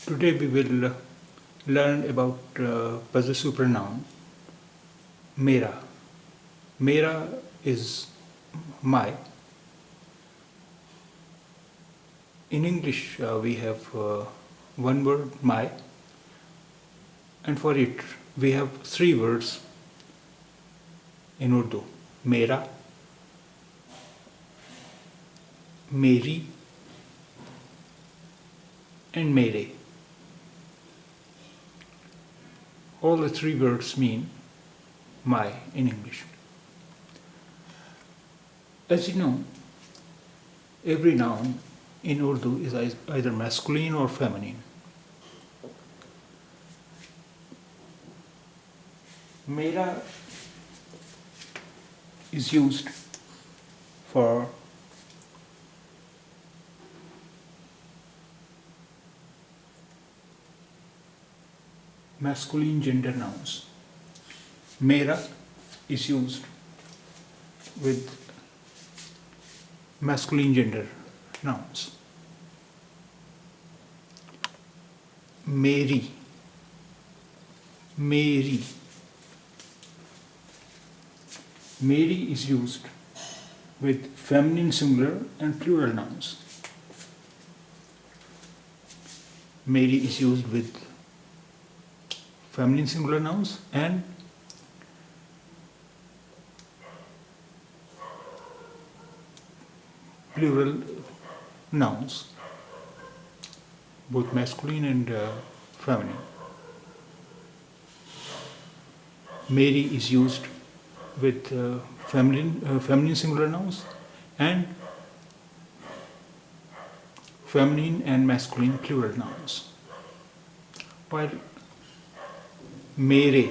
Today we will learn about possessive pronoun mera. Mera is my. In English we have one word my, and for it we have three words in Urdu: mera, meri, and mere. All the three words mean my in English. As you know, every noun in Urdu is either masculine or feminine. Mera is used for masculine gender nouns. Mera is used with masculine gender nouns. Meri, meri. Meri is used with feminine singular and plural nouns. Meri is used with feminine singular nouns and plural nouns, both masculine and feminine. Meri is used with feminine singular nouns and feminine and masculine plural nouns. While mere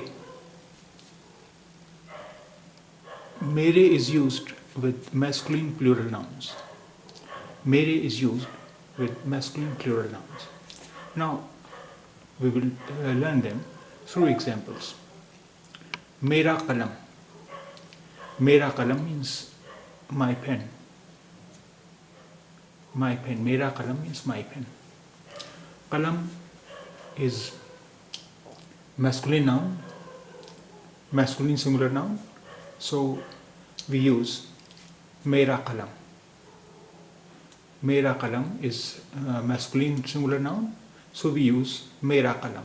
is used with masculine plural nouns. Mere is used with masculine plural nouns. Now we will learn them through examples. Mera kalam. Mera kalam means my pen. My pen. Mera kalam means my pen. Kalam is masculine noun, masculine singular noun. So we use mera kalam. Mera kalam is masculine singular noun. So we use mera kalam.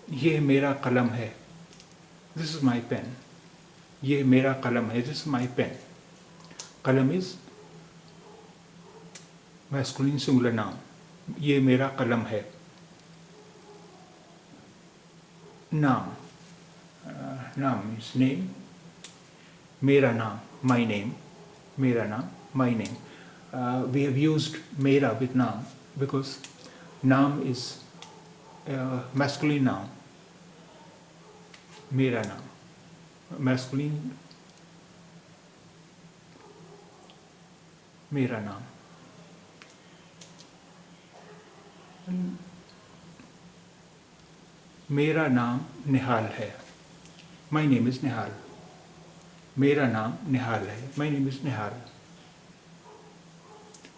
ये मेरा कलम है. This is my pen. ये मेरा कलम है. This is my pen. कलम is masculine singular noun. ये मेरा कलम है. नाम. नाम means name. मेरा नाम, my name. मेरा नाम, my name. We have used mera with naam because naam is masculine noun. मेरा नाम masculine. मेरा नाम. मेरा नाम निहाल है. My name is निहाल. मेरा नाम निहाल है. My name is Nihal.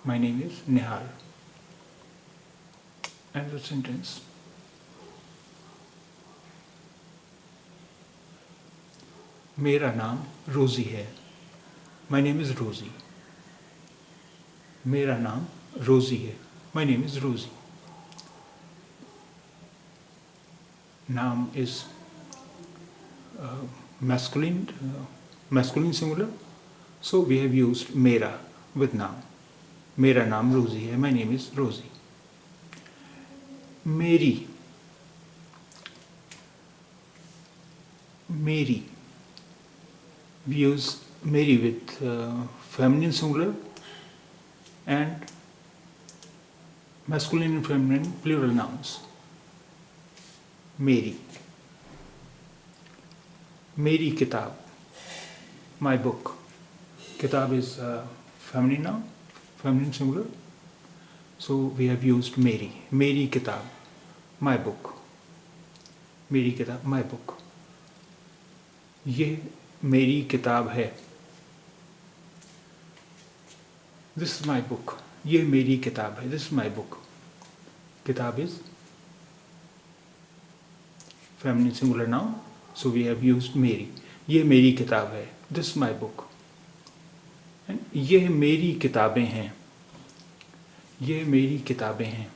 My name is Nihal. And the sentence. मेरा नाम रोजी है. My name is Rosie. मेरा नाम रोजी है. My name is Rosie. Naam is masculine singular. So we have used mera with naam. मेरा नाम रोजी है. My name is Rosie. मेरी. मेरी. We use Mary with feminine singular and masculine and feminine plural nouns. Mary. Meri kitab. My book. Kitab is feminine noun, feminine singular. So we have used Meri. Meri kitab. My book. Meri kitab. My book. ये मेरी किताब है. This is my book. ये मेरी किताब है. This is my book. किताब is feminine singular noun, so we have used मेरी. ये मेरी किताब है. This is my book. And ये मेरी किताबें हैं. ये मेरी किताबें हैं.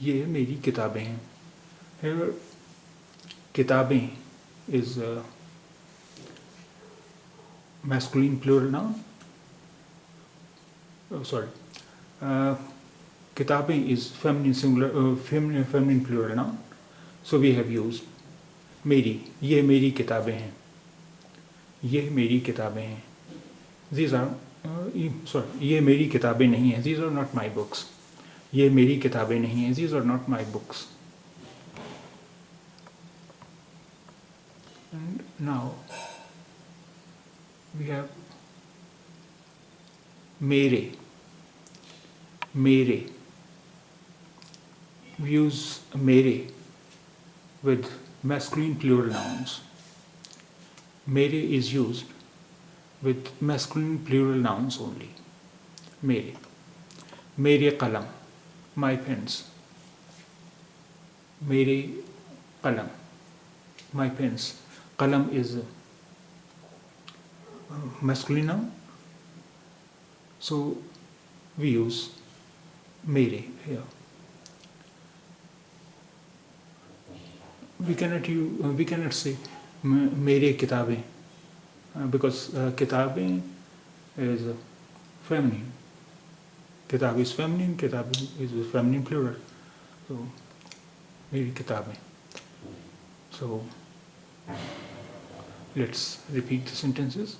ये मेरी किताबें हैं. Here, किताबें is masculine plural noun. Oh, sorry. किताबें is feminine singular, feminine plural noun. So we have used मेरी. ये मेरी किताबें हैं. ये मेरी किताबें हैं. These are sorry. ये मेरी किताबें नहीं हैं. These are not my books. ये मेरी किताबें नहीं हैं. These are not my books. And now we have मेरे. मेरे. We use मेरे with masculine plural nouns. मेरे is used with masculine plural nouns only. मेरे. मेरे कलम. My pens. मेरे कलम. My pens. कलम is masculine noun. So we use मेरे here. We cannot say मेरे किताबें because किताबें is feminine. किताब is feminine, किताब is feminine plural. So मेरी किताबें. So let's repeat the sentences.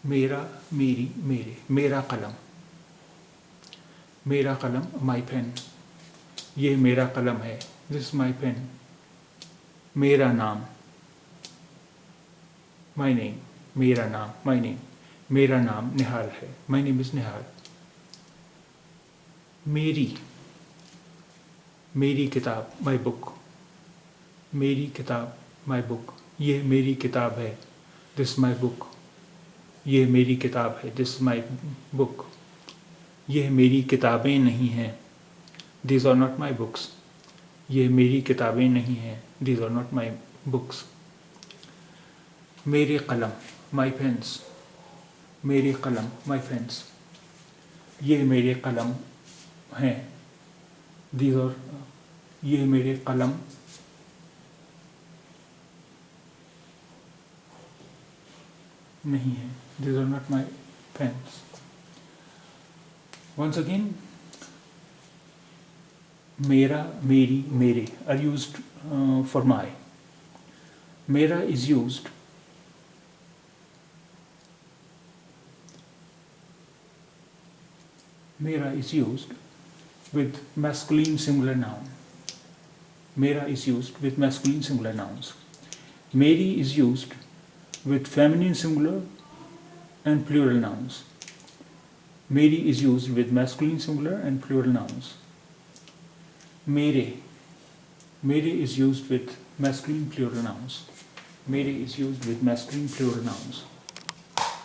मेरा, मेरी, मेरे. मेरा कलम. मेरा कलम, my pen. ये मेरा कलम है. This is my pen. मेरा नाम. My name. मेरा नाम. My name. मेरा नाम निहाल है. My name is निहाल. मेरी. मेरी किताब. My book. मेरी किताब. My book. ये मेरी किताब है. This is my book. ये मेरी किताब है. This is my book. ये मेरी किताबें नहीं हैं. These are not my books. ये मेरी किताबें नहीं हैं. These are not my books. मेरे कलम. My pens. मेरे कलम. My pens. ये मेरे कलम हैं. These are ये मेरे कलम नहीं है. These are not my pens. Once again, मेरा, मेरी, मेरे are used for my. मेरा is used with masculine singular noun. मेरा is used with masculine singular nouns. मेरी is used with feminine singular and plural nouns. मेरी is used with masculine singular and plural nouns. मेरे. मेरे is used with masculine plural nouns. मेरे is used with masculine plural nouns.